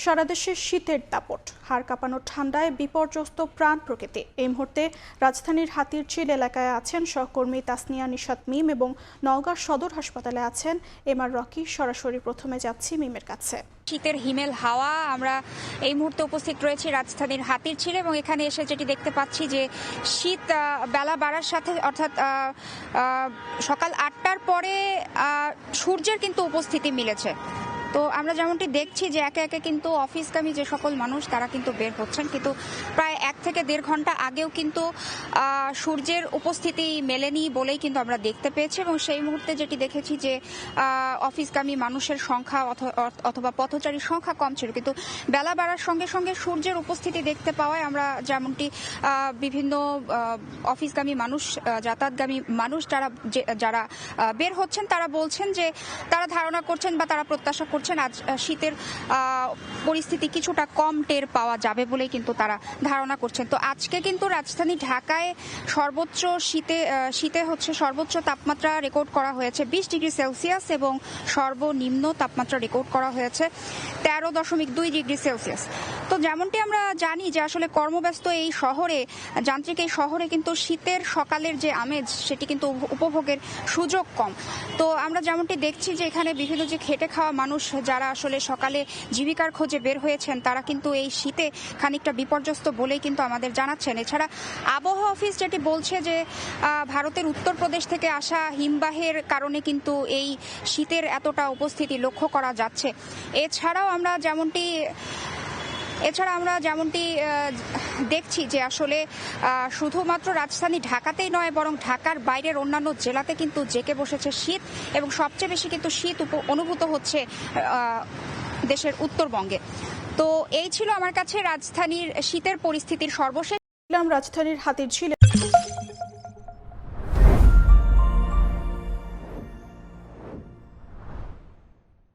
সারা দেশে শীতের দাপট, হাড় কাঁপানো ঠান্ডায় বিপর্যস্ত প্রাণ প্রকৃতি। এই মুহূর্তে রাজধানীর হাতিরঝিল এলাকায় আছেন সহকর্মী তাসনিয়া নিশাত মিম এবং নওগাঁ সদর হাসপাতালে আছেন এমআর রকি। সরাসরি প্রথমে যাচ্ছি মিমের কাছে। শীতের হিমেল হাওয়া, আমরা এই মুহূর্তে উপস্থিত রয়েছি রাজধানীর হাতিরঝিলে এবং এখানে এসে যেটি দেখতে পাচ্ছি যে শীত বেলা বাড়ার সাথে অর্থাৎ সকাল ৮টার পরে সূর্যের কিন্তু উপস্থিতি মিলেছে। তো আমরা যেমনটি দেখছি যে একে একে কিন্তু অফিসগামী যে সকল মানুষ তারা কিন্তু বের হচ্ছেন, কিন্তু প্রায় ১ থেকে ১.৫ ঘন্টা আগেও কিন্তু সূর্যের উপস্থিতি মেলেনি বলেই কিন্তু আমরা দেখতে পেয়েছি। এবং সেই মুহূর্তে যেটি দেখেছি যে অফিসগামী মানুষের সংখ্যা অথবা পথচারীর সংখ্যা কম ছিল, কিন্তু বেলা বাড়ার সঙ্গে সঙ্গে সূর্যের উপস্থিতি দেখতে পাওয়ায় আমরা যেমনটি বিভিন্ন অফিসগামী মানুষ, যাতায়াতগামী মানুষ যারা বের হচ্ছেন তারা বলছেন যে তারা ধারণা করছেন বা তারা প্রত্যাশা করছেন আজ শীতের পরিস্থিতি কিছুটা কম টের পাওয়া যাবে বলেই কিন্তু তারা ধারণা করছেন। তো আজকে কিন্তু রাজধানী ঢাকায় সর্বোচ্চ সর্বোচ্চ তাপমাত্রা রেকর্ড করা হয়েছে ২০ ডিগ্রি সেলসিয়াস এবং সর্বনিম্ন তাপমাত্রা রেকর্ড করা হয়েছে ১৩.২ ডিগ্রি সেলসিয়াস। তো যেমনটি আমরা জানি যে আসলে কর্মব্যস্ত এই শহরে, যান্ত্রিক এই শহরে কিন্তু শীতের সকালের যে আমেজ সেটি কিন্তু উপভোগের সুযোগ কম। তো আমরা যেমনটি দেখছি যে এখানে বিভিন্ন যে খেটে খাওয়া মানুষ যারা আসলে সকালে জীবিকার খোঁজে বের হয়েছেন তারা কিন্তু এই শীতে খানিকটা বিপর্যস্ত বলেই কিন্তু আমাদের জানাচ্ছেন। এছাড়া আবহাওয়া অফিস যেটি বলছে যে ভারতের উত্তরপ্রদেশ থেকে আসা হিমবাহের কারণে কিন্তু এই শীতের এতটা উপস্থিতি লক্ষ্য করা যাচ্ছে। এছাড়াও আমরা যেমনটি দেখছি যে আসলে শুধুমাত্র রাজধানী ঢাকাতেই নয় বরং ঢাকার বাইরের অন্যান্য জেলাতে কিন্তু জেঁকে বসেছে শীত, এবং সবচেয়ে বেশি কিন্তু শীত অনুভূত হচ্ছে দেশের উত্তরবঙ্গে। তো এই ছিল আমার কাছে রাজধানীর শীতের পরিস্থিতির সর্বশেষ। রাজধানীর হাতিরঝিল